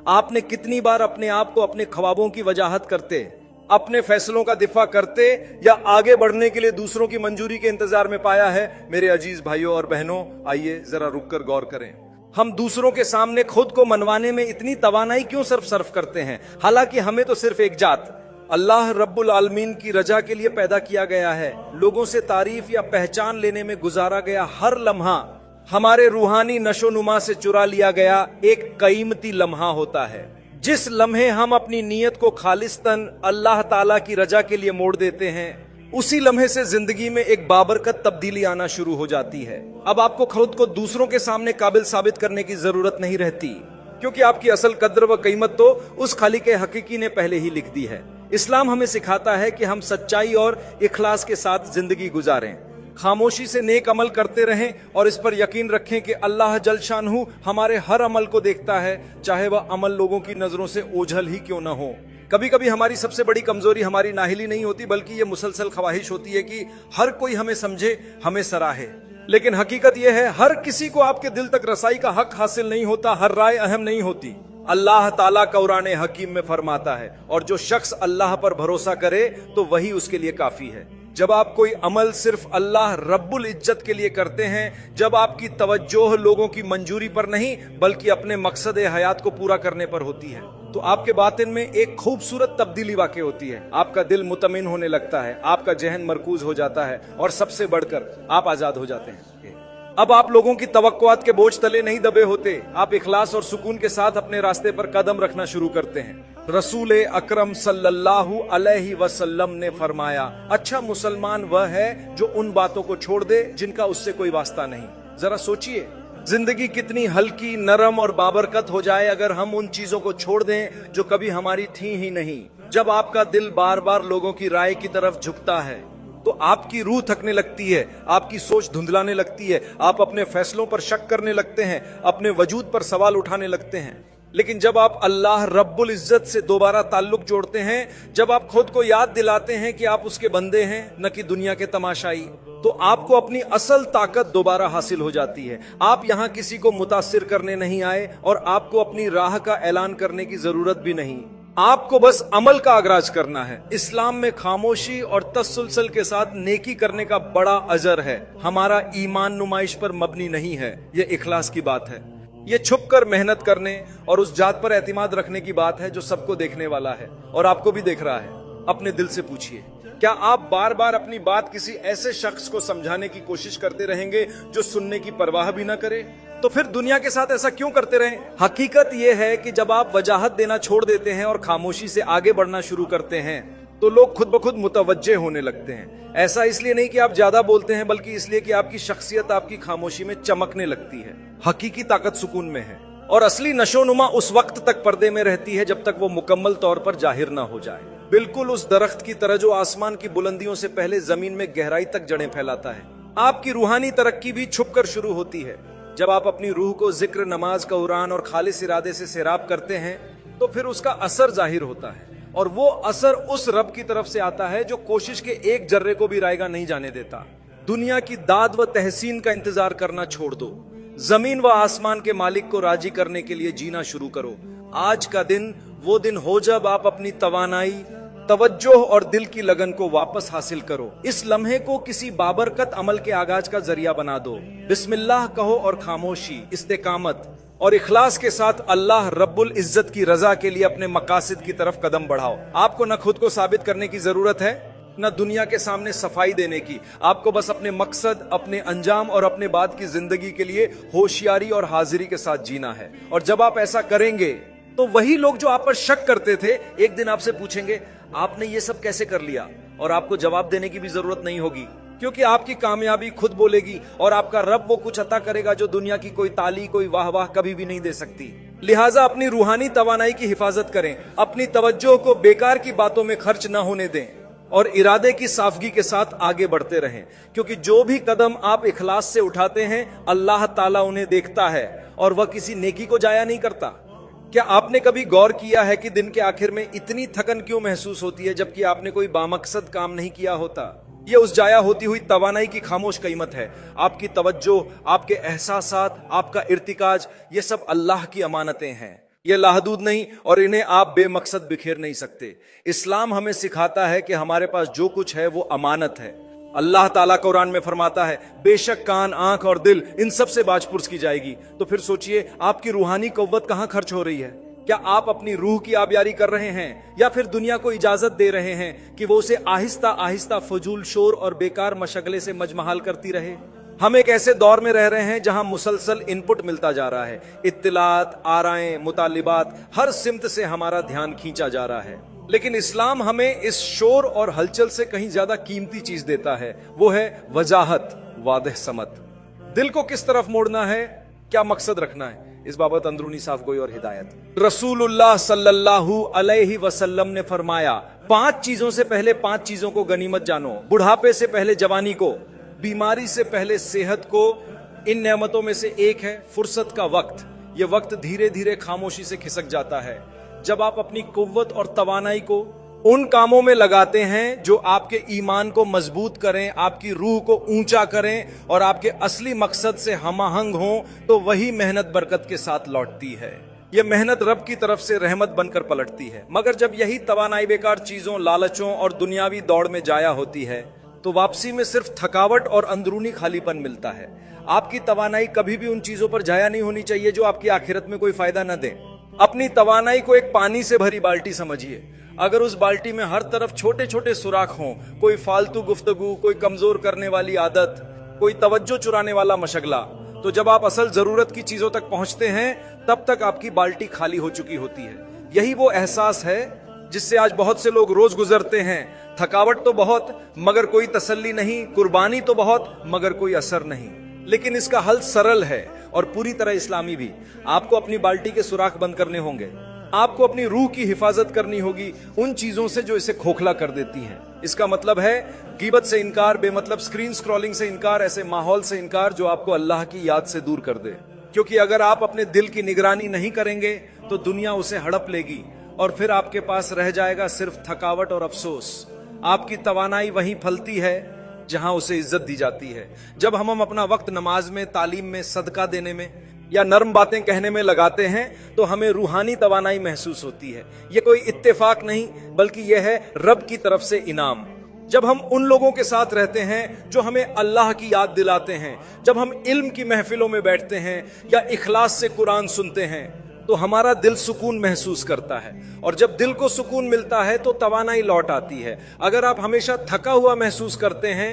आपने कितनी बार अपने आप को अपने ख्वाबों की वजाहत करते, अपने फैसलों का दिफा करते या आगे बढ़ने के लिए दूसरों की मंजूरी के इंतजार में पाया है? मेरे अजीज भाइयों और बहनों, आइए जरा रुककर गौर करें। हम दूसरों के सामने खुद को मनवाने में इतनी तवानाई क्यों सर्फ करते हैं? हालांकि हमें तो सिर्फ एक जात अल्लाह रब्बुल आलमीन की रजा के लिए पैदा किया गया है। लोगों से तारीफ या पहचान लेने में गुजारा गया हर लम्हा हमारे रूहानी नशोनुमा से चुरा लिया गया एक कीमती लम्हा होता है। जिस लम्हे हम अपनी नीयत को खालिस्तन अल्लाह ताला की रजा के लिए मोड़ देते हैं, उसी लम्हे से जिंदगी में एक बाबरकत तब्दीली आना शुरू हो जाती है। अब आपको खुद को दूसरों के सामने काबिल साबित करने की जरूरत नहीं रहती, क्योंकि आपकी असल कद्र व कीमत तो उस खालिक हकीकी ने पहले ही लिख दी है। इस्लाम हमें सिखाता है कि हम सच्चाई और इखलास के साथ जिंदगी गुजारें, खामोशी से नेक अमल करते रहें और इस पर यकीन रखें कि अल्लाह जल शानहू हमारे हर अमल को देखता है, चाहे वह अमल लोगों की नजरों से ओझल ही क्यों न हो। कभी कभी हमारी सबसे बड़ी कमजोरी हमारी नाहिली नहीं होती, बल्कि ये मुसलसल ख्वाहिश होती है कि हर कोई हमें समझे, हमें सराहे। लेकिन हकीकत यह है, हर किसी को आपके दिल तक रसाई का हक हासिल नहीं होता, हर राय अहम नहीं होती। अल्लाह ताला कुरान हकीम में फरमाता है, और जो शख्स अल्लाह पर भरोसा करे तो वही उसके लिए काफी है। जब आप कोई अमल सिर्फ अल्लाह रब्बुल इज्जत के लिए करते हैं, जब आपकी तवज्जोह लोगों की मंजूरी पर नहीं बल्कि अपने मकसद हयात को पूरा करने पर होती है, तो आपके बातिन में एक खूबसूरत तब्दीली वाक़ई होती है। आपका दिल मुतमिन होने लगता है, आपका जहन मरकूज हो जाता है और सबसे बढ़कर आप आजाद हो जाते हैं। अब आप लोगों की तवक्कुआत के बोझ तले नहीं दबे होते, आप इखलास और सुकून के साथ अपने रास्ते पर कदम रखना शुरू करते हैं। रसूल अकरम सल्लल्लाहु अलैहि वसल्लम ने फरमाया, अच्छा मुसलमान वह है जो उन बातों को छोड़ दे जिनका उससे कोई वास्ता नहीं। जरा सोचिए, जिंदगी कितनी हल्की, नरम और बाबरकत हो जाए अगर हम उन चीजों को छोड़ दें जो कभी हमारी थी ही नहीं। जब आपका दिल बार बार लोगों की राय की तरफ झुकता है तो आपकी रूह थकने लगती है, आपकी सोच धुंधलाने लगती है, आप अपने फैसलों पर शक करने लगते हैं, अपने वजूद पर सवाल उठाने लगते हैं। लेकिन जब आप अल्लाह रब्बुल इज्जत से दोबारा ताल्लुक जोड़ते हैं, जब आप खुद को याद दिलाते हैं कि आप उसके बंदे हैं न कि दुनिया के तमाशाई, तो आपको अपनी असल ताकत दोबारा हासिल हो जाती है। आप यहाँ किसी को मुतासिर करने नहीं आए और आपको अपनी राह का ऐलान करने की जरूरत भी नहीं। आपको बस अमल का आगाज करना है। इस्लाम में खामोशी और तसलसल के साथ नेकी करने का बड़ा अजर है। हमारा ईमान नुमाइश पर मबनी नहीं है, ये इखलास की बात है। ये छुप कर मेहनत करने और उस जात पर एतमाद रखने की बात है जो सबको देखने वाला है और आपको भी देख रहा है। अपने दिल से पूछिए, क्या आप बार बार अपनी बात किसी ऐसे शख्स को समझाने की कोशिश करते रहेंगे जो सुनने की परवाह भी ना करे? तो फिर दुनिया के साथ ऐसा क्यों करते रहें? हकीकत यह है कि जब आप वजाहत देना छोड़ देते हैं और खामोशी से आगे बढ़ना शुरू करते हैं तो लोग खुद ब खुद मुतवज्जे होने लगते हैं। ऐसा इसलिए नहीं कि आप ज्यादा बोलते हैं, बल्कि इसलिए कि आपकी शख्सियत आपकी खामोशी में चमकने लगती है। हकीकी ताकत सुकून में है और असली नशोनुमा उस वक्त तक पर्दे में रहती है जब तक वो मुकम्मल तौर पर जाहिर ना हो जाए। बिल्कुल उस दरख्त की तरह जो आसमान की बुलंदियों से पहले जमीन में गहराई तक जड़ें फैलाता है। आपकी रूहानी तरक्की भी छुप कर शुरू होती है। जब आप अपनी रूह को जिक्र, नमाज, कुरान और खालिस इरादे से सैराब करते हैं तो फिर उसका असर जाहिर होता है, और वो असर उस रब की तरफ से आता है जो कोशिश के एक जर्रे को भी रायगा नहीं जाने देता। दुनिया की दाद व तहसीन का इंतजार करना छोड़ दो, जमीन व आसमान के मालिक को राजी करने के लिए जीना शुरू करो। आज का दिन वो दिन हो जब आप अपनी तवानाई, तवज्जोह और दिल की लगन को वापस हासिल करो। इस लम्हे को किसी बाबरकत अमल के आगाज का जरिया बना दो। बिस्मिल्लाह कहो और खामोशी, इस्तेकामत और इखलास के साथ अल्लाह रब्बुल इज्जत की रजा के लिए अपने मकासिद की तरफ कदम बढ़ाओ। आपको न खुद को साबित करने की जरूरत है न दुनिया के सामने सफाई देने की। आपको बस अपने मकसद, अपने अंजाम और अपने बाद की जिंदगी के लिए होशियारी और हाजिरी के साथ जीना है। और जब आप ऐसा करेंगे तो वही लोग जो आप पर शक करते थे एक दिन आपसे पूछेंगे, आपने ये सब कैसे कर लिया? और आपको जवाब देने की भी जरूरत नहीं होगी, क्योंकि आपकी कामयाबी खुद बोलेगी और आपका रब वो कुछ अता करेगा जो दुनिया की कोई ताली, कोई वाह वाह कभी भी नहीं दे सकती। लिहाजा अपनी रूहानी तवानाई की हिफाजत करें, अपनी तवज्जो को बेकार की बातों में खर्च न होने दें और इरादे की साफगी के साथ आगे बढ़ते रहें, क्योंकि जो भी कदम आप इखलास से उठाते हैं अल्लाह ताला उन्हें देखता है और वह किसी नेकी को जाया नहीं करता। क्या आपने कभी गौर किया है कि दिन के आखिर में इतनी थकन क्यों महसूस होती है जबकि आपने कोई बामकसद काम नहीं किया होता? ये उस जाया होती हुई तवानाई की खामोश कीमत है। आपकी तवज्जो, आपके एहसासात, आपका इर्तिकाज, ये सब अल्लाह की अमानतें हैं। ये लाहदूद नहीं और इन्हें आप बेमकसद बिखेर नहीं सकते। इस्लाम हमें सिखाता है कि हमारे पास जो कुछ है वो अमानत है। अल्लाह ताला कुरान में फरमाता है बेशक कान, आंख और दिल इन सब से बाजपुर्स की जाएगी। तो फिर सोचिए आपकी रूहानी कव्वत कहाँ खर्च हो रही है? क्या आप अपनी रूह की आबियारी कर रहे हैं या फिर दुनिया को इजाजत दे रहे हैं कि वो उसे आहिस्ता आहिस्ता फजूल शोर और बेकार मशगले से मजमहाल करती रहे? हम एक ऐसे दौर में रह रहे हैं जहां मुसलसल इनपुट मिलता जा रहा है। इत्तिलात, आराएं, मुतालिबात, हर सिमत से हमारा ध्यान खींचा जा रहा है। लेकिन इस्लाम हमें इस शोर और हलचल से कहीं ज्यादा कीमती चीज देता है, वो है वजाहत, वादह समत। दिल को किस तरफ मोड़ना है, क्या मकसद रखना है, इस बाबत अंदरूनी साफ गोई और हिदायत। रसूलुल्लाह सल्लल्लाहु अलैहि वसल्लम ने फरमाया 5 चीजों से पहले 5 चीजों को गनीमत जानो। बुढ़ापे से पहले जवानी को, बीमारी से पहले सेहत को। इन नेमतों में से एक है फुर्सत का वक्त। यह वक्त धीरे धीरे खामोशी से खिसक जाता है जब आप अपनी कुव्वत और तवानाई को उन कामों में लगाते हैं जो आपके ईमान को मजबूत करें, आपकी रूह को ऊंचा करें और आपके असली मकसद से हमाहंग हों, तो वही मेहनत बरकत के साथ लौटती है। यह मेहनत रब की तरफ से रहमत बनकर पलटती है। मगर जब यही तवानाई बेकार चीजों, लालचों और दुनियावी दौड़ में जाया होती है तो वापसी में सिर्फ थकावट और अंदरूनी खालीपन मिलता है। आपकी तवानाई कभी भी उन चीजों पर जाया नहीं होनी चाहिए जो आपकी आखिरत में कोई फायदा न दें। अपनी तवानाई को एक पानी से भरी बाल्टी समझिए। अगर उस बाल्टी में हर तरफ छोटे छोटे सुराख हों, कोई फालतू गुफ्तगू, कोई कमजोर करने वाली आदत, कोई तवज्जो चुराने वाला मशगला, तो जब आप असल जरूरत की चीजों तक पहुंचते हैं तब तक आपकी बाल्टी खाली हो चुकी होती है। यही वो एहसास है जिससे आज बहुत से लोग रोज गुजरते हैं। थकावट तो बहुत मगर कोई तसल्ली नहीं, कुर्बानी तो बहुत मगर कोई असर नहीं। लेकिन इसका हल सरल है और पूरी तरह इस्लामी भी। आपको अपनी बाल्टी के सुराख बंद करने होंगे। आपको अपनी रूह की हिफाजत करनी होगी उन चीजों से जो इसे खोखला कर देती हैं। इसका मतलब है गीबत से इनकार, बेमतलब स्क्रीन स्क्रॉलिंग से इनकार, ऐसे माहौल से इनकार जो आपको अल्लाह की याद से दूर कर दे। क्योंकि अगर आप अपने दिल की निगरानी नहीं करेंगे तो दुनिया उसे हड़प लेगी और फिर आपके पास रह जाएगा सिर्फ थकावट और अफसोस। आपकी तवानाई वहीं फलती है जहां उसे इज्जत दी जाती है। जब हम अपना वक्त नमाज में, तालीम में, सदका देने में या नर्म बातें कहने में लगाते हैं तो हमें रूहानी तवानाई महसूस होती है। यह कोई इत्तेफाक नहीं बल्कि यह है रब की तरफ से इनाम। जब हम उन लोगों के साथ रहते हैं जो हमें अल्लाह की याद दिलाते हैं, जब हम इल्म की महफिलों में बैठते हैं या इखलास से कुरान सुनते हैं, तो हमारा दिल सुकून महसूस करता है। और जब दिल को सुकून मिलता है तो तवानाई लौट आती है। अगर आप हमेशा थका हुआ महसूस करते हैं,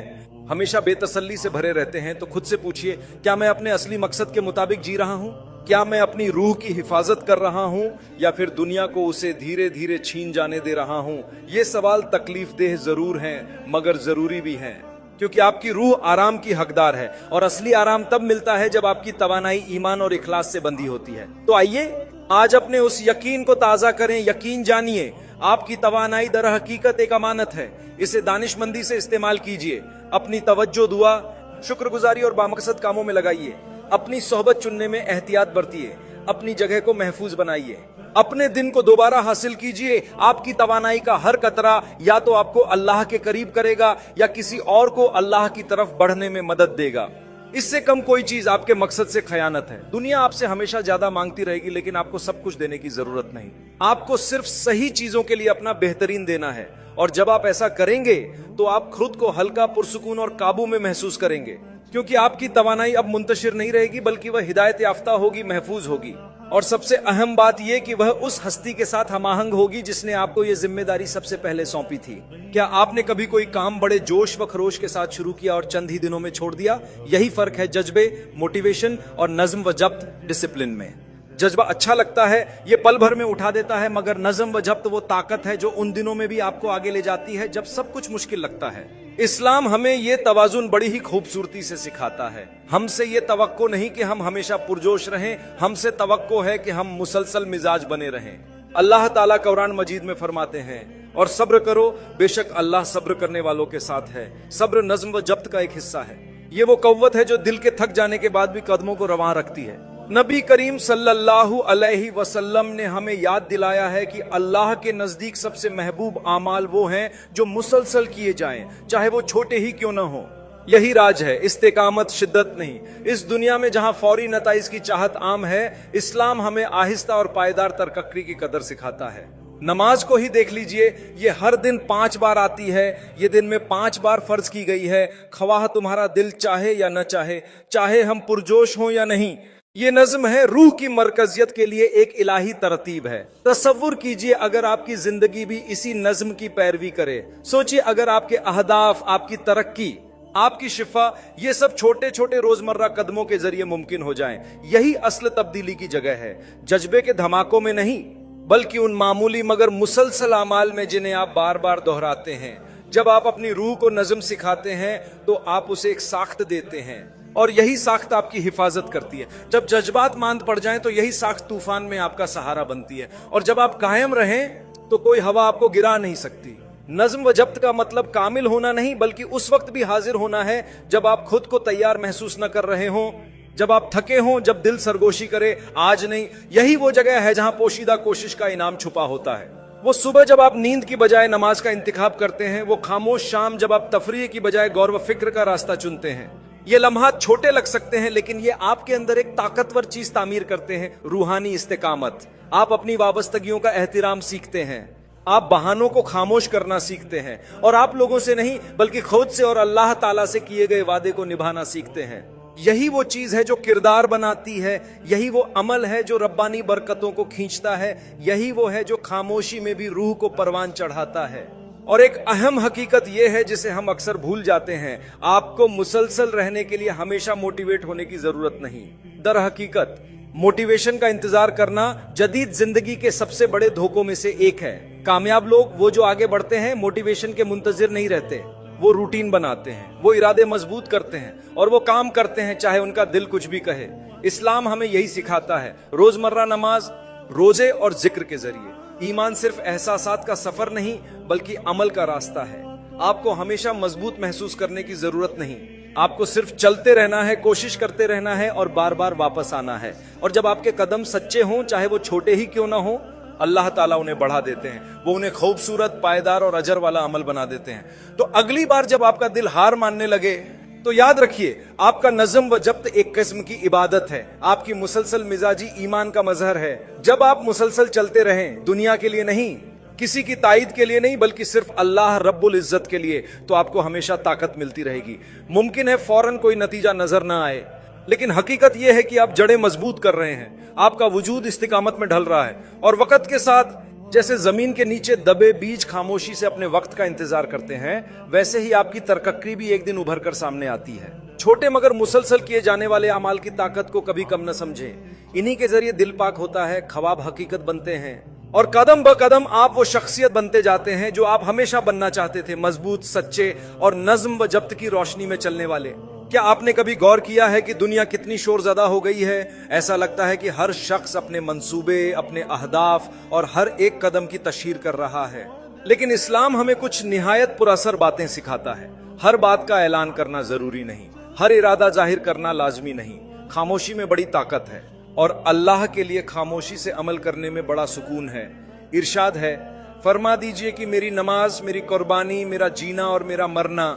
हमेशा बेतसल्ली से भरे रहते हैं, तो खुद से पूछिए क्या मैं अपने असली मकसद के मुताबिक जी रहा हूं? क्या मैं अपनी रूह की हिफाजत कर रहा हूं या फिर दुनिया को उसे धीरे धीरे छीन जाने दे रहा हूं? ये सवाल तकलीफ देह जरूर हैं मगर जरूरी भी हैं, क्योंकि आपकी रूह आराम की हकदार है और असली आराम तब मिलता है जब आपकी तवानाई ईमान और इखलास से बंधी होती है। तो आइए आज अपने उस यकीन को ताजा करें। यकीन जानिए आपकी तवानाई दर हकीकत एक अमानत है। इसे दानिशमंदी से इस्तेमाल कीजिए। अपनी तवज्जो, दुआ, शुक्रगुजारी और बामकसद कामों में लगाइए। अपनी सोहबत चुनने में एहतियात बरतिए। अपनी जगह को महफूज बनाइए। अपने दिन को दोबारा हासिल कीजिए। आपकी तवानाई का हर कतरा या तो आपको अल्लाह के करीब करेगा या किसी और को अल्लाह की तरफ बढ़ने में मदद देगा। इससे कम कोई चीज आपके मकसद से खयानत है। दुनिया आपसे हमेशा ज्यादा मांगती रहेगी लेकिन आपको सब कुछ देने की जरूरत नहीं। आपको सिर्फ सही चीजों के लिए अपना बेहतरीन देना है और जब आप ऐसा करेंगे तो आप खुद को हल्का, पुरसुकून और काबू में महसूस करेंगे, क्योंकि आपकी तवानाई अब मुंतशिर नहीं रहेगी बल्कि वह हिदायत याफ्ता होगी, महफूज होगी। और सबसे अहम बात यह कि वह उस हस्ती के साथ हमाहंग होगी जिसने आपको यह जिम्मेदारी सबसे पहले सौंपी थी। क्या आपने कभी कोई काम बड़े जोश व खरोश के साथ शुरू किया और चंद ही दिनों में छोड़ दिया? यही फर्क है जज्बे, मोटिवेशन और नज्म व जब्त, डिसिप्लिन में। जज्बा अच्छा लगता है, ये पल भर में उठा देता है, मगर नज्म व जब्त वो ताकत है जो उन दिनों में भी आपको आगे ले जाती है जब सब कुछ मुश्किल लगता है। इस्लाम हमें ये तवाजुन बड़ी ही खूबसूरती से सिखाता है। हमसे ये तवक्को नहीं कि हम हमेशा पुरजोश रहें, हमसे तवक्को है कि हम मुसलसल मिजाज बने रहें। अल्लाह ताला कुरान मजीद में फरमाते हैं, और सब्र करो, बेशक अल्लाह सब्र करने वालों के साथ है। सब्र नज्म व जब्त का एक हिस्सा है। ये वो कव्वत है जो दिल के थक जाने के बाद भी कदमों को रवां रखती है। नबी करीम सल्लल्लाहु अलैहि वसल्लम ने हमें याद दिलाया है कि अल्लाह के नजदीक सबसे महबूब आमाल वो हैं जो मुसलसल किए जाएं, चाहे वो छोटे ही क्यों न हो। यही राज है, इस्तेकामत, शिद्दत नहीं। इस दुनिया में जहां फौरी नताइज की चाहत आम है, इस्लाम हमें आहिस्ता और पायदार तरक्की की कदर सिखाता है। नमाज को ही देख लीजिए, ये हर दिन 5 बार आती है, ये दिन में 5 बार फर्ज की गई है, ख्वाह तुम्हारा दिल चाहे या न चाहे, चाहे हम पुरजोश हों या नहीं। ये नज्म है, रूह की मरकजियत के लिए एक इलाही तरतीब है। तसव्वुर कीजिए अगर आपकी जिंदगी भी इसी नज्म की पैरवी करे। सोचिए अगर आपके अहदाफ, आपकी तरक्की, आपकी शिफा, ये सब छोटे छोटे रोजमर्रा कदमों के जरिए मुमकिन हो जाएं। यही असल तब्दीली की जगह है, जज्बे के धमाकों में नहीं, बल्कि उन मामूली मगर मुसलसल अमाल में जिन्हें आप बार बार दोहराते हैं। जब आप अपनी रूह को नज्म सिखाते हैं तो आप उसे एक साख्त देते हैं, और यही साख्त आपकी हिफाजत करती है। जब जज्बात मांद पड़ जाएं तो यही साख्त तूफान में आपका सहारा बनती है, और जब आप कायम रहें तो कोई हवा आपको गिरा नहीं सकती। नज्म व जब्त का मतलब कामिल होना नहीं, बल्कि उस वक्त भी हाजिर होना है जब आप खुद को तैयार महसूस न कर रहे हों, जब आप थके हों, जब दिल सरगोशी करे आज नहीं। यही वो जगह है जहां पोशीदा कोशिश का इनाम छुपा होता है। वो सुबह जब आप नींद की बजाय नमाज का इंतखाब करते हैं, वो खामोश शाम जब आप तफरीह की बजाय गौर व फिक्र का रास्ता चुनते हैं। ये लम्हात छोटे लग सकते हैं, लेकिन ये आपके अंदर एक ताकतवर चीज तामीर करते हैं, रूहानी इस्तेकामत। आप अपनी वाबस्तगियों का एहतराम सीखते हैं, आप बहानों को खामोश करना सीखते हैं, और आप लोगों से नहीं बल्कि खुद से और अल्लाह ताला से किए गए वादे को निभाना सीखते हैं। यही वो चीज है जो किरदार बनाती है, यही वो अमल है जो रब्बानी बरकतों को खींचता है, यही वो है जो खामोशी में भी रूह को परवान चढ़ाता है। और एक अहम हकीकत यह है जिसे हम अक्सर भूल जाते हैं, आपको मुसलसल रहने के लिए हमेशा मोटिवेट होने की जरूरत नहीं। दर हकीकत मोटिवेशन का इंतजार करना जदीद जिंदगी के सबसे बड़े धोखों में से एक है। कामयाब लोग वो जो आगे बढ़ते हैं मोटिवेशन के मुंतजिर नहीं रहते, वो रूटीन बनाते हैं, वो इरादे मजबूत करते हैं, और वो काम करते हैं चाहे उनका दिल कुछ भी कहे। इस्लाम हमें यही सिखाता है, रोजमर्रा नमाज, रोजे और जिक्र के जरिए। ईमान सिर्फ एहसासात का सफर नहीं बल्कि अमल का रास्ता है। आपको हमेशा मजबूत महसूस करने की जरूरत नहीं, आपको सिर्फ चलते रहना है, कोशिश करते रहना है और बार बार वापस आना है। और जब आपके कदम सच्चे हों, चाहे वो छोटे ही क्यों ना हो, अल्लाह ताला उन्हें बढ़ा देते हैं, वो उन्हें खूबसूरत, पायदार और अजर वाला अमल बना देते हैं। तो अगली बार जब आपका दिल हार मानने लगे तो याद रखिए, आपका नज़्म व जब्त एक किस्म की इबादत है, आपकी मुसलसल मिजाजी ईमान का मजहर है। जब आप मुसलसल चलते रहें, दुनिया के लिए नहीं, किसी की ताईद के लिए नहीं, बल्कि सिर्फ अल्लाह रब्बुल इज्जत के लिए, तो आपको हमेशा ताकत मिलती रहेगी। मुमकिन है फौरन कोई नतीजा नजर ना आए, लेकिन हकीकत यह है कि आप जड़ें मजबूत कर रहे हैं, आपका वजूद इस्तिकामत में ढल रहा है, और वक्त के साथ जैसे जमीन के नीचे दबे बीज खामोशी से अपने वक्त का इंतजार करते हैं, वैसे ही आपकी तरक्की भी एक दिन उभर कर सामने आती है। छोटे मगर मुसलसल किए जाने वाले अमाल की ताकत को कभी कम न समझें। इन्हीं के जरिए दिल पाक होता है, ख्वाब हकीकत बनते हैं, और कदम ब कदम आप वो शख्सियत बनते जाते हैं जो आप हमेशा बनना चाहते थे, मजबूत, सच्चे और नज्म व जब्त की रोशनी में चलने वाले। क्या आपने कभी गौर किया है कि दुनिया कितनी शोरज़दा हो गई है? ऐसा लगता है कि हर शख्स अपने मंसूबे, अपने अहदाफ और हर एक कदम की तशहीर कर रहा है, लेकिन इस्लाम हमें कुछ निहायत पुरअसर बातें सिखाता है। हर बात का ऐलान करना जरूरी नहीं, हर इरादा जाहिर करना लाजमी नहीं। खामोशी में बड़ी ताकत है, और अल्लाह के लिए खामोशी से अमल करने में बड़ा सुकून है। इरशाद है, फरमा दीजिए कि मेरी नमाज, मेरी कुर्बानी, मेरा जीना और मेरा मरना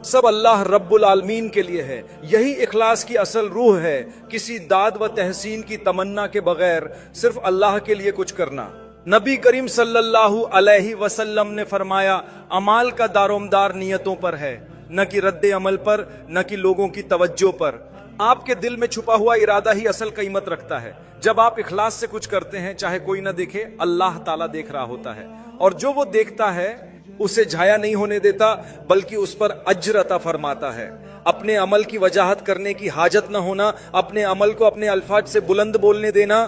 सब अल्लाह रब्बुल आलमीन के लिए है। यही इखलास की असल रूह है, किसी दाद व तहसीन की तमन्ना के बगैर सिर्फ अल्लाह के लिए कुछ करना। नबी करीम सल्लल्लाहु अलैहि वसल्लम ने फरमाया, अमाल का दारोमदार नियतों पर है, न कि रद्द अमल पर, न कि लोगों की तवज्जो पर। आपके दिल में छुपा हुआ इरादा ही असल कीमत रखता है। जब आप इखलास से कुछ करते हैं, चाहे कोई न देखे, अल्लाह ताला देख रहा होता है, और जो वो देखता है उसे झाया नहीं होने देता, बल्कि उस पर अज्र अता फरमाता है। अपने अमल की वजाहत करने की हाजत न होना, अपने अमल को अपने अल्फाज से बुलंद बोलने देना,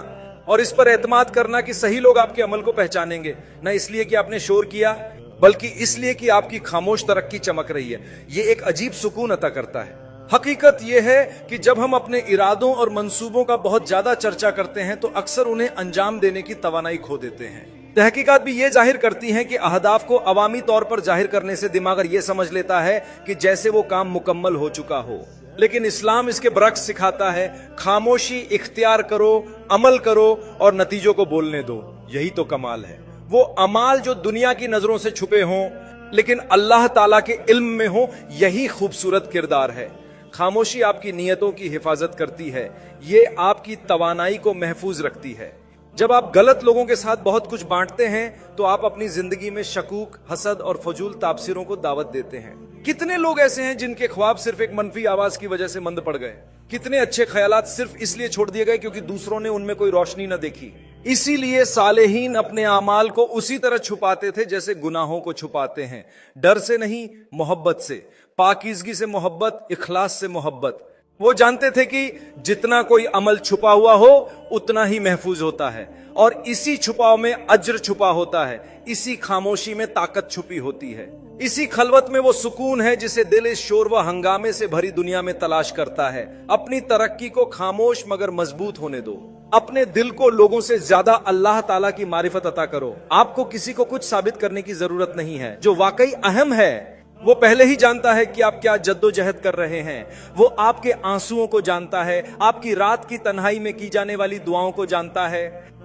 और इस पर एतमाद करना कि सही लोग आपके अमल को पहचानेंगे, न इसलिए कि आपने शोर किया, बल्कि इसलिए कि आपकी खामोश तरक्की चमक रही है। ये एक अजीब सुकून अता करता है। हकीकत यह है कि जब हम अपने इरादों और मंसूबों का बहुत ज्यादा चर्चा करते हैं, तो अक्सर उन्हें अंजाम देने की तवानाई खो देते हैं। तहकीकात भी ये जाहिर करती हैं कि अहदाफ को अवामी तौर पर जाहिर करने से दिमाग ये समझ लेता है कि जैसे वो काम मुकम्मल हो चुका हो, लेकिन इस्लाम इसके बरक्स सिखाता है, खामोशी इख्तियार करो, अमल करो और नतीजों को बोलने दो। यही तो कमाल है। वो अमाल जो दुनिया की नजरों से छुपे हों, लेकिन अल्लाह ताला के इल्म में हो, यही खूबसूरत किरदार है। खामोशी आपकी नीयतों की हिफाजत करती है, ये आपकी तवानाई को महफूज रखती है। जब आप गलत लोगों के साथ बहुत कुछ बांटते हैं तो आप अपनी जिंदगी में शकूक, हसद और फजूल ताबसिरों को दावत देते हैं। कितने लोग ऐसे हैं जिनके ख्वाब सिर्फ एक मनफी आवाज की वजह से मंद पड़ गए? कितने अच्छे ख्यालात सिर्फ इसलिए छोड़ दिए गए क्योंकि दूसरों ने उनमें कोई रोशनी न देखी। इसीलिए सालेहीन अपने आमाल को उसी तरह छुपाते थे जैसे गुनाहों को छुपाते हैं, डर से नहीं, मोहब्बत से, पाकीज़गी से मोहब्बत, इखलास से मोहब्बत। वो जानते थे कि जितना कोई अमल छुपा हुआ हो उतना ही महफूज होता है, और इसी छुपाव में अज्र छुपा होता है, इसी खामोशी में ताकत छुपी होती है, इसी खलवत में वो सुकून है जिसे दिल इस शोर व हंगामे से भरी दुनिया में तलाश करता है। अपनी तरक्की को खामोश मगर मजबूत होने दो। अपने दिल को लोगों से ज्यादा अल्लाह ताला की मारिफत अता करो। आपको किसी को कुछ साबित करने की जरूरत नहीं है। जो वाकई अहम है वो पहले ही जानता है कि आप क्या जद्दोजहद कर रहे हैं। वो आपके आंसुओं को जानता है, आपकी रात की तन्हाई में की जाने वाली दुआओं को जानता है,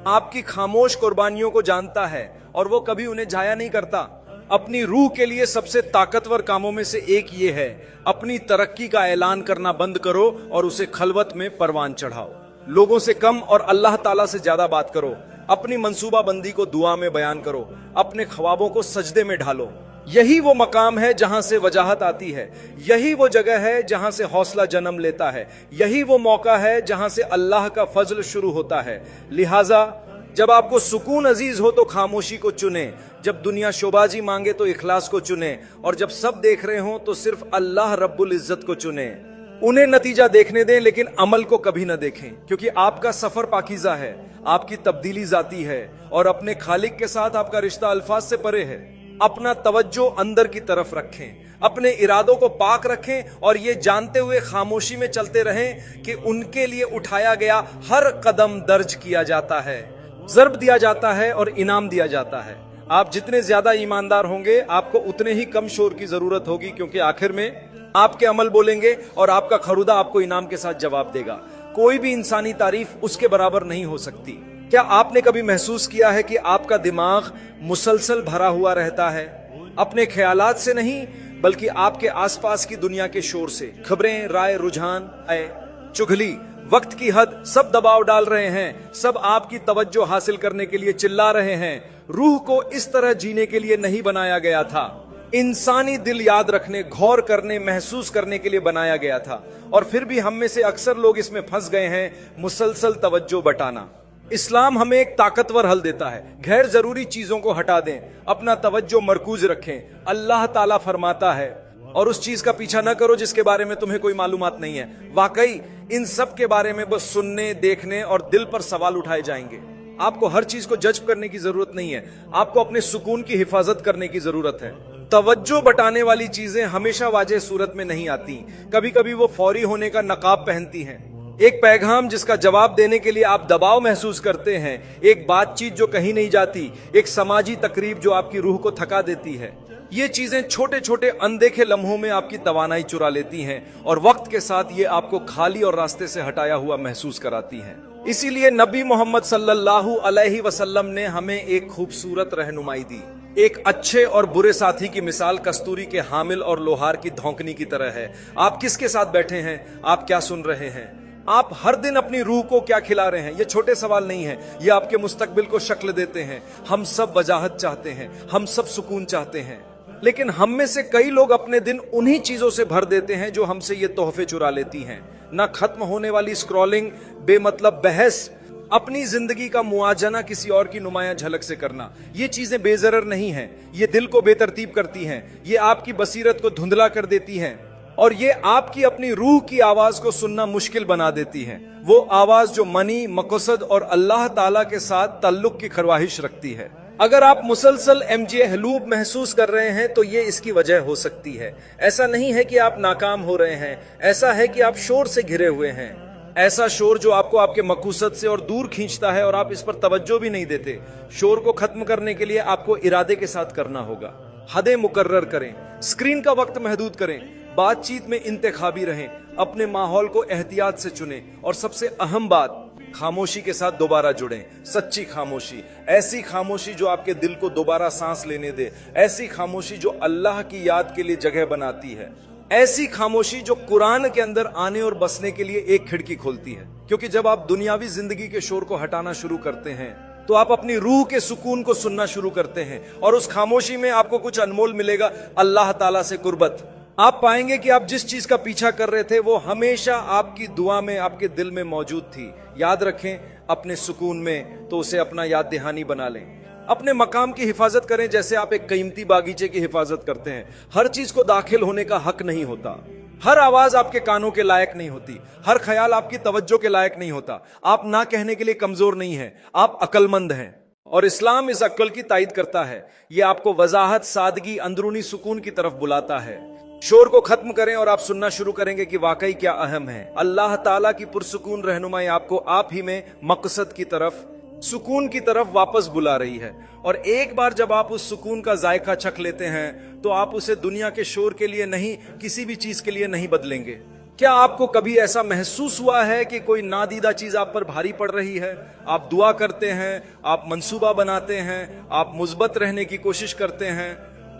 आपकी खामोश कुर्बानियों को जानता है, और वो कभी उन्हें जाया नहीं करता। अपनी रूह के लिए सबसे ताकतवर कामों में से एक ये है, अपनी तरक्की का ऐलान करना बंद करो और उसे खलवत में परवान चढ़ाओ। लोगों से कम और अल्लाह ताला से ज्यादा बात करो। अपनी मंसूबा बंदी को दुआ में बयान करो। अपने ख्वाबों को सजदे में ढालो। यही वो मकाम है जहां से वजाहत आती है, यही वो जगह है जहां से हौसला जन्म लेता है, यही वो मौका है जहां से अल्लाह का फजल शुरू होता है। लिहाजा जब आपको सुकून अजीज हो तो खामोशी को चुने, जब दुनिया शोबाजी मांगे तो इखलास को चुने, और जब सब देख रहे हो तो सिर्फ अल्लाह रब्बुल इज्जत को चुने। उन्हें नतीजा देखने दें लेकिन अमल को कभी न देखें, क्योंकि आपका सफर पाकीज़ा है, आपकी तब्दीली जाती है, और अपने खालिक के साथ आपका रिश्ता अल्फाज से परे है। अपना तवज्जो अंदर की तरफ रखें, अपने इरादों को पाक रखें, और ये जानते हुए खामोशी में चलते रहें कि उनके लिए उठाया गया हर कदम दर्ज किया जाता है, ज़र्ब दिया जाता है और इनाम दिया जाता है। आप जितने ज्यादा ईमानदार होंगे आपको उतने ही कम शोर की जरूरत होगी, क्योंकि आखिर में आपके अमल बोलेंगे और आपका खरुदा आपको इनाम के साथ जवाब देगा। कोई भी इंसानी तारीफ उसके बराबर नहीं हो सकती। क्या आपने कभी महसूस किया है कि आपका दिमाग मुसलसल भरा हुआ रहता है? अपने ख्यालात से नहीं बल्कि आपके आसपास की दुनिया के शोर से। खबरें, राय, रुझान, चुगली, वक्त की हद, सब दबाव डाल रहे हैं, सब आपकी तवज्जो हासिल करने के लिए चिल्ला रहे हैं। रूह को इस तरह जीने के लिए नहीं बनाया गया था। इंसानी दिल याद रखने, गौर करने, महसूस करने के लिए बनाया गया था, और फिर भी हम में से अक्सर लोग इसमें फंस गए हैं, मुसलसल तवज्जो बटाना। इस्लाम हमें एक ताकतवर हल देता है। गैर जरूरी चीजों को हटा दें, अपना तवज्जो मरकूज रखें। अल्लाह ताला फरमाता है, और उस चीज का पीछा न करो जिसके बारे में तुम्हें कोई मालूमात नहीं है। वाकई इन सब के बारे में बस सुनने, देखने और दिल पर सवाल उठाए जाएंगे। आपको हर चीज को जज्ब करने की जरूरत नहीं है, आपको अपने सुकून की हिफाजत करने की जरूरत है। तवज्जो बटाने वाली चीजें हमेशा वाजे सूरत में नहीं आती, कभी कभी वो फौरी होने का नकाब पहनती हैं। एक पैगाम जिसका जवाब देने के लिए आप दबाव महसूस करते हैं, एक बातचीत जो कहीं नहीं जाती, एक समाजी तकरीब जो आपकी रूह को थका देती है। ये चीजें छोटे छोटे अनदेखे लम्हों में आपकी तवानाई चुरा लेती हैं, और वक्त के साथ ये आपको खाली और रास्ते से हटाया हुआ महसूस कराती हैं। इसीलिए नबी मोहम्मद सल्लल्लाहु अलैहि वसल्लम ने हमें एक खूबसूरत रहनुमाई दी। एक अच्छे और बुरे साथी की मिसाल कस्तूरी के हामिल और लोहार की धौंकनी की तरह है। आप किसके साथ बैठे हैं, आप क्या सुन रहे हैं, आप हर दिन अपनी रूह को क्या खिला रहे हैं, ये छोटे सवाल नहीं है, ये आपके मुस्तकबिल को शक्ल देते हैं। हम सब वजाहत चाहते हैं, हम सब सुकून चाहते हैं, लेकिन हम में से कई लोग अपने दिन उन्हीं चीजों से भर देते हैं जो हमसे ये तोहफे चुरा लेती हैं। ना खत्म होने वाली स्क्रॉलिंग, बेमतलब बहस, अपनी जिंदगी का मुआजना किसी और की नुमायां झलक से करना, ये चीजें बेजरर नहीं हैं, ये दिल को बेतरतीब करती हैं, ये आपकी बसीरत को धुंधला कर देती हैं, और ये आपकी अपनी रूह की आवाज को सुनना मुश्किल बना देती हैं। वो आवाज जो मनी, मकसद और अल्लाह ताला के साथ ताल्लुक की ख्वाहिश रखती है। अगर आप मुसलसल एमजे हलूब महसूस कर रहे हैं तो ये इसकी वजह हो सकती है। ऐसा नहीं है कि आप नाकाम हो रहे हैं, ऐसा है कि आप शोर से घिरे हुए हैं। ऐसा शोर जो आपको आपके मकूसद से और दूर खींचता है और आप इस पर तवज्जो भी नहीं देते। शोर को खत्म करने के लिए आपको इरादे के साथ करना होगा। हदें मुकर्रर करें, स्क्रीन का वक्त महदूद करें, बातचीत में इंतखाबी रहें, अपने माहौल को एहतियात से चुनें, और सबसे अहम बात, खामोशी के साथ दोबारा जुड़ें, सच्ची खामोशी, ऐसी खामोशी जो आपके दिल को दोबारा सांस लेने दे, ऐसी खामोशी जो अल्लाह की याद के लिए जगह बनाती है, ऐसी खामोशी जो कुरान के अंदर आने और बसने के लिए एक खिड़की खोलती है। क्योंकि जब आप दुनियावी जिंदगी के शोर को हटाना शुरू करते हैं तो आप अपनी रूह के सुकून को सुनना शुरू करते हैं, और उस खामोशी में आपको कुछ अनमोल मिलेगा, अल्लाह ताला से कुर्बत। आप पाएंगे कि आप जिस चीज का पीछा कर रहे थे वो हमेशा आपकी दुआ में, आपके दिल में मौजूद थी। याद रखें, अपने सुकून में तो उसे अपना याद दहानी बना लें। अपने मकाम की हिफाजत करें जैसे आप एक कीमती बागीचे की हिफाजत करते हैं। हर चीज को दाखिल होने का हक नहीं होता, हर आवाज आपके कानों के लायक नहीं होती, हर ख्याल आपकी तवज्जो के लायक नहीं होता। आप ना कहने के लिए कमजोर नहीं हैं, आप अक्लमंद हैं, और इस्लाम इस अक्ल की तायद करता है। ये आपको वजाहत, सादगी, अंदरूनी सुकून की तरफ बुलाता है। शोर को खत्म करें और आप सुनना शुरू करेंगे कि वाकई क्या अहम है। अल्लाह ताला की पुरसुकून रहनुमाई आपको आप ही में मकसद की तरफ, सुकून की तरफ वापस बुला रही है। और एक बार जब आप उस सुकून का जायका चख लेते हैं तो आप उसे दुनिया के शोर के लिए नहीं, किसी भी चीज के लिए नहीं बदलेंगे। क्या आपको कभी ऐसा महसूस हुआ है कि कोई नादीदा चीज आप पर भारी पड़ रही है? आप दुआ करते हैं, आप मंसूबा बनाते हैं, आप मुस्बत रहने की कोशिश करते हैं,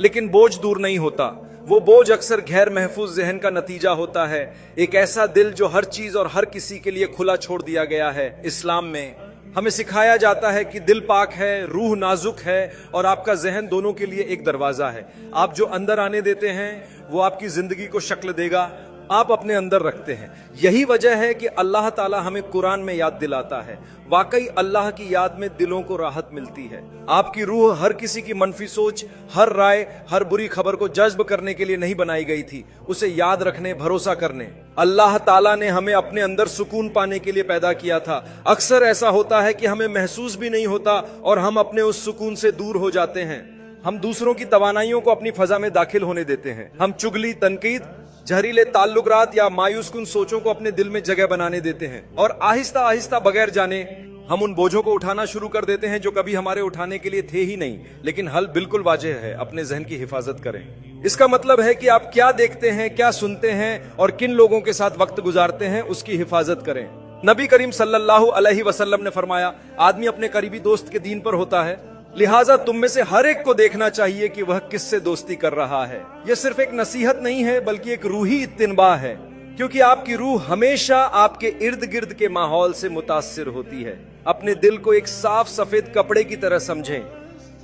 लेकिन बोझ दूर नहीं होता। वो बोझ अक्सर गैर महफूज जहन का नतीजा होता है। एक ऐसा दिल जो हर चीज और हर किसी के लिए खुला छोड़ दिया गया है। इस्लाम में हमें सिखाया जाता है कि दिल पाक है, रूह नाजुक है, और आपका जहन दोनों के लिए एक दरवाजा है। आप जो अंदर आने देते हैं वो आपकी जिंदगी को शक्ल देगा, आप अपने अंदर रखते हैं। यही वजह है कि अल्लाह ताला हमें कुरान में याद दिलाता है। वाकई अल्लाह की याद में दिलों को राहत मिलती है। आपकी रूह हर किसी की मनफी सोच, हर राय, हर बुरी खबर को जज्ब करने के लिए नहीं बनाई गई थी, उसे याद रखने, भरोसा करने। अल्लाह ताला ने हमें अपने अंदर सुकून पाने के लिए पैदा किया था। अक्सर ऐसा होता है कि हमें महसूस भी नहीं होता और हम अपने उस सुकून से दूर हो जाते हैं। हम दूसरों की तवानाइयों को अपनी फजा में दाखिल होने देते हैं। हम चुगली, तनकीद, जहरीले ताल्लुकात या मायूसकुन सोचों को अपने दिल में जगह बनाने देते हैं, और आहिस्ता आहिस्ता बगैर जाने हम उन बोझों को उठाना शुरू कर देते हैं जो कभी हमारे उठाने के लिए थे ही नहीं। लेकिन हल बिल्कुल वाजह है, अपने जहन की हिफाजत करें। इसका मतलब है कि आप क्या देखते हैं, क्या सुनते हैं और किन लोगों के साथ वक्त गुजारते हैं, उसकी हिफाजत करें। नबी करीम सल्लल्लाहु अलैहि वसल्लम ने फरमाया, आदमी अपने करीबी दोस्त के दीन पर होता है, लिहाजा तुम में से हर एक को देखना चाहिए कि वह किससे दोस्ती कर रहा है। यह सिर्फ एक नसीहत नहीं है बल्कि एक रूही इत्तिनबा है, क्योंकि आपकी रूह हमेशा आपके इर्द गिर्द के माहौल से मुतासिर होती है। अपने दिल को एक साफ सफेद कपड़े की तरह समझें।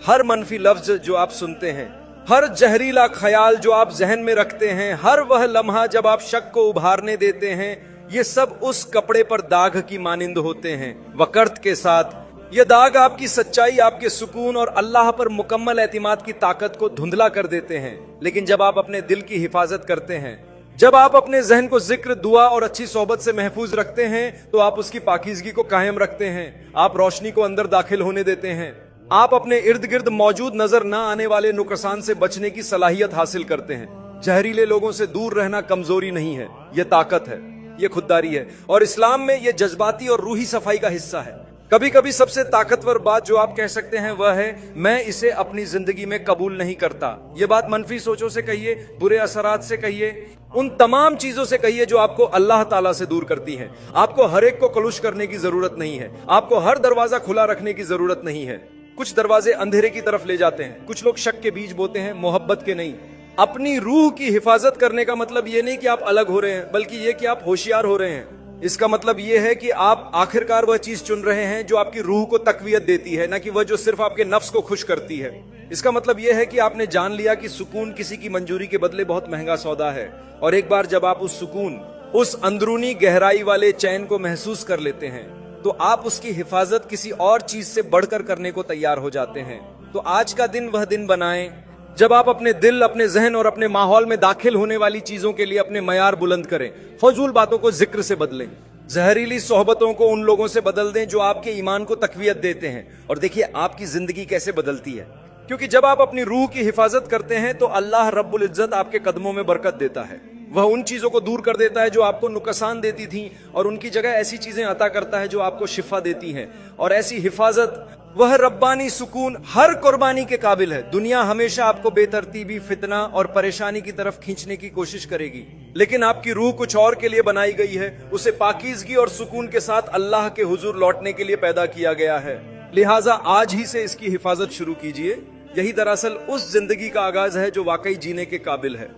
हर मनफी लफ्ज जो आप सुनते हैं, हर जहरीला ख्याल जो आप जहन में रखते हैं, हर वह लम्हा जब आप शक को उभारने देते हैं, ये सब उस कपड़े पर दाग की मानिंद होते हैं। वक़्त के साथ ये दाग आपकी सच्चाई, आपके सुकून और अल्लाह पर मुकम्मल एतिमाद की ताकत को धुंधला कर देते हैं। लेकिन जब आप अपने दिल की हिफाजत करते हैं, जब आप अपने जहन को जिक्र, दुआ और अच्छी सोहबत से महफूज रखते हैं, तो आप उसकी पाकीज़गी को कायम रखते हैं। आप रोशनी को अंदर दाखिल होने देते हैं। आप अपने इर्द गिर्द मौजूद नजर न आने वाले नुकसान से बचने की सलाहियत हासिल करते हैं। जहरीले लोगों से दूर रहना कमजोरी नहीं है, यह ताकत है, यह खुददारी है। और इस्लाम में यह जज्बाती और रूही सफाई का हिस्सा है। कभी कभी सबसे ताकतवर बात जो आप कह सकते हैं वह है, मैं इसे अपनी जिंदगी में कबूल नहीं करता। यह बात मनफी सोचों से कहिए, बुरे असरात से कहिए, उन तमाम चीजों से कहिए जो आपको अल्लाह ताला से दूर करती हैं। आपको हर एक को कलुश करने की जरूरत नहीं है। आपको हर दरवाजा खुला रखने की जरूरत नहीं है। कुछ दरवाजे अंधेरे की तरफ ले जाते हैं, कुछ लोग शक के बीज बोते हैं, मोहब्बत के नहीं। अपनी रूह की हिफाजत करने का मतलब ये नहीं कि आप अलग हो रहे हैं, बल्कि ये कि आप होशियार हो रहे हैं। इसका मतलब यह है कि आप आखिरकार वह चीज चुन रहे हैं जो आपकी रूह को तकवीयत देती है, न कि वह जो सिर्फ आपके नफ्स को खुश करती है। इसका मतलब यह है कि आपने जान लिया कि सुकून किसी की मंजूरी के बदले बहुत महंगा सौदा है। और एक बार जब आप उस सुकून, उस अंदरूनी गहराई वाले चैन को महसूस कर लेते हैं, तो आप उसकी हिफाजत किसी और चीज से बढ़कर करने को तैयार हो जाते हैं। तो आज का दिन वह दिन बनाएं जब आप अपने दिल, अपने जहन और अपने माहौल में दाखिल होने वाली चीजों के लिए अपने मयार बुलंद करें। फजूल बातों को जिक्र से बदलें, जहरीली सोहबतों को उन लोगों से बदल दें जो आपके ईमान को तकवीयत देते हैं। और देखिए आपकी जिंदगी कैसे बदलती है, क्योंकि जब आप अपनी रूह की हिफाजत करते हैं तो अल्लाह रब्बुल इज्जत आपके कदमों में बरकत देता है। वह उन चीजों को दूर कर देता है जो आपको नुकसान देती थी, और उनकी जगह ऐसी चीजें अता करता है जो आपको शिफा देती हैं। और ऐसी हिफाजत वह रब्बानी सुकून हर कुर्बानी के काबिल है। दुनिया हमेशा आपको बेतरतीबी, फितना और परेशानी की तरफ खींचने की कोशिश करेगी, लेकिन आपकी रूह कुछ और के लिए बनाई गई है। उसे पाकीज़गी और सुकून के साथ अल्लाह के हुजूर लौटने के लिए पैदा किया गया है। लिहाजा आज ही से इसकी हिफाजत शुरू कीजिए। यही दरअसल उस जिंदगी का आगाज है जो वाकई जीने के काबिल है।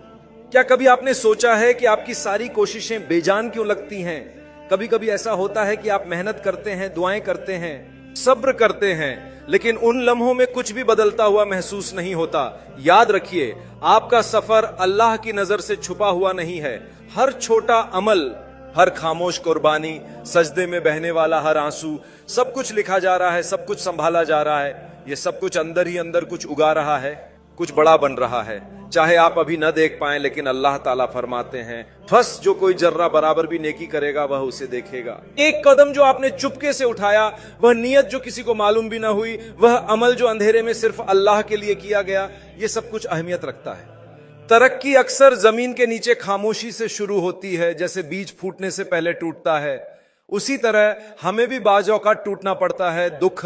क्या कभी आपने सोचा है कि आपकी सारी कोशिशें बेजान क्यों लगती हैं? कभी कभी ऐसा होता है कि आप मेहनत करते हैं, दुआएं करते हैं, सब्र करते हैं, लेकिन उन लम्हों में कुछ भी बदलता हुआ महसूस नहीं होता। याद रखिए, आपका सफर अल्लाह की नजर से छुपा हुआ नहीं है। हर छोटा अमल, हर खामोश कुर्बानी, सजदे में बहने वाला हर आंसू, सब कुछ लिखा जा रहा है, सब कुछ संभाला जा रहा है। ये सब कुछ अंदर ही अंदर कुछ उगा रहा है, कुछ बड़ा बन रहा है। चाहे आप अभी न देख पाएं, लेकिन अल्लाह ताला फरमाते हैं, फस जो कोई जर्रा बराबर भी नेकी करेगा वह उसे देखेगा। एक कदम जो आपने चुपके से उठाया, वह नियत जो किसी को मालूम भी ना हुई, वह अमल जो अंधेरे में सिर्फ अल्लाह के लिए किया गया, ये सब कुछ अहमियत रखता है। तरक्की अक्सर जमीन के नीचे खामोशी से शुरू होती है। जैसे बीज फूटने से पहले टूटता है, उसी तरह हमें भी बाज़ औक़ात टूटना पड़ता है। दुख,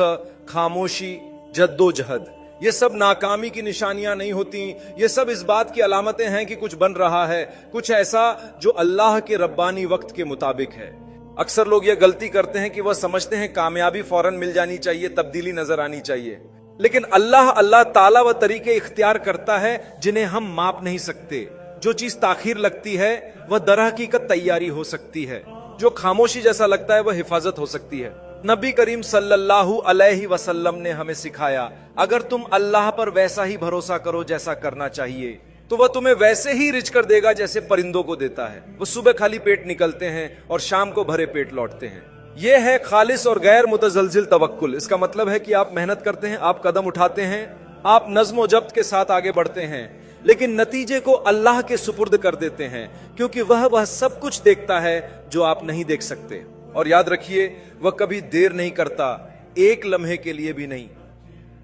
खामोशी, जद्दोजहद, ये सब नाकामी की निशानियां नहीं होती। ये सब इस बात की अलामतें हैं कि कुछ बन रहा है, कुछ ऐसा जो अल्लाह के रब्बानी वक्त के मुताबिक है। अक्सर लोग ये गलती करते हैं कि वह समझते हैं कामयाबी फौरन मिल जानी चाहिए, तब्दीली नजर आनी चाहिए। लेकिन अल्लाह ताला वह तरीके इख्तियार करता है जिन्हें हम माप नहीं सकते। जो चीज ताखीर लगती है वह दरहकीकत तैयारी हो सकती है। जो खामोशी जैसा लगता है वह हिफाजत हो सकती है। नबी करीम सल्लल्लाहु अलैहि वसल्लम ने हमें सिखाया, अगर तुम अल्लाह पर वैसा ही भरोसा करो जैसा करना चाहिए, तो वह तुम्हें वैसे ही रिच कर देगा जैसे परिंदों को देता है। वो सुबह खाली पेट निकलते हैं और शाम को भरे पेट लौटते हैं। यह है खालिस और गैर मुतजलजिल तवक्कुल। इसका मतलब है कि आप मेहनत करते हैं, आप कदम उठाते हैं, आप नज्म व जब्त के साथ आगे बढ़ते हैं, लेकिन नतीजे को अल्लाह के सुपुर्द कर देते हैं, क्योंकि वह सब कुछ देखता है जो आप नहीं देख सकते। और याद रखिए, वह कभी देर नहीं करता, एक लम्हे के लिए भी नहीं।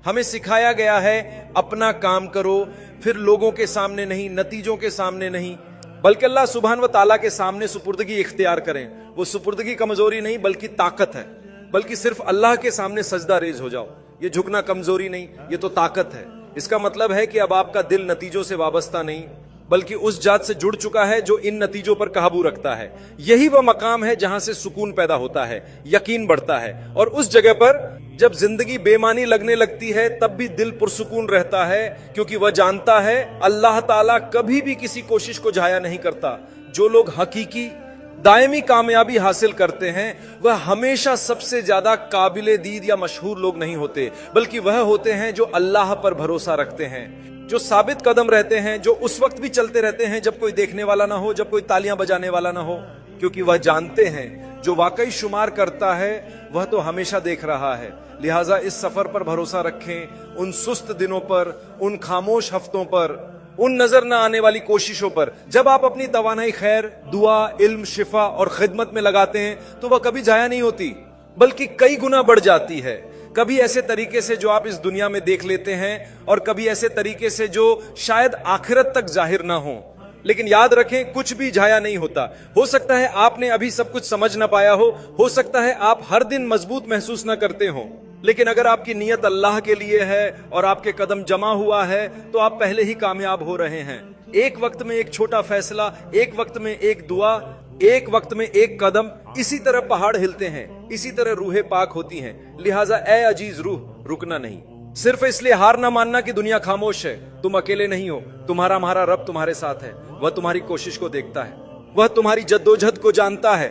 हमें सिखाया गया है, अपना काम करो, फिर लोगों के सामने नहीं, नतीजों के सामने नहीं, बल्कि अल्लाह सुभान व ताला के सामने सुपुर्दगी इख्तियार करें। वो सुपुर्दगी कमजोरी नहीं बल्कि ताकत है। बल्कि सिर्फ अल्लाह के सामने सजदा रेज हो जाओ। ये झुकना कमजोरी नहीं, ये तो ताकत है। इसका मतलब है कि अब आपका दिल नतीजों से वाबस्ता नहीं, बल्कि उस जात से जुड़ चुका है जो इन नतीजों पर काबू रखता है। यही वह मकाम है जहां से सुकून पैदा होता है, यकीन बढ़ता है। और उस जगह पर जब जिंदगी बेमानी लगने लगती है, तब भी दिल पुरसुकून रहता है, क्योंकि वह जानता है अल्लाह ताला कभी भी किसी कोशिश को जाया नहीं करता। जो लोग हकीकी दायमी कामयाबी हासिल करते हैं, वह हमेशा सबसे ज्यादा काबिले दीद या मशहूर लोग नहीं होते, बल्कि वह होते हैं जो अल्लाह पर भरोसा रखते हैं, जो साबित कदम रहते हैं, जो उस वक्त भी चलते रहते हैं जब कोई देखने वाला ना हो, जब कोई तालियां बजाने वाला ना हो, क्योंकि वह जानते हैं जो वाकई शुमार करता है वह तो हमेशा देख रहा है। लिहाजा इस सफर पर भरोसा रखें, उन सुस्त दिनों पर, उन खामोश हफ्तों पर, उन नजर न आने वाली कोशिशों पर। जब आप अपनी तवानाई खैर, दुआ, इल्म, शिफा और खिदमत में लगाते हैं तो वह कभी जाया नहीं होती, बल्कि कई गुना बढ़ जाती है। कभी ऐसे तरीके से जो आप इस दुनिया में देख लेते हैं, और कभी ऐसे तरीके से जो शायद आखिरत तक जाहिर ना हो। लेकिन याद रखें, कुछ भी जाया नहीं होता। हो सकता है आपने अभी सब कुछ समझ ना पाया हो सकता है आप हर दिन मजबूत महसूस ना करते हो, लेकिन अगर आपकी नीयत अल्लाह के लिए है और आपके कदम जमा हुआ है, तो आप पहले ही कामयाब हो रहे हैं। एक वक्त में एक छोटा फैसला, एक वक्त में एक दुआ, एक वक्त में एक कदम, इसी तरह पहाड़ हिलते हैं, इसी तरह रूहें पाक होती हैं। लिहाजा ए अजीज रूह, रुकना नहीं। सिर्फ इसलिए हार ना मानना कि दुनिया खामोश है। तुम अकेले नहीं हो, तुम्हारा रब तुम्हारे साथ है। वह तुम्हारी कोशिश को देखता है, वह तुम्हारी जद्दोजहद को जानता है।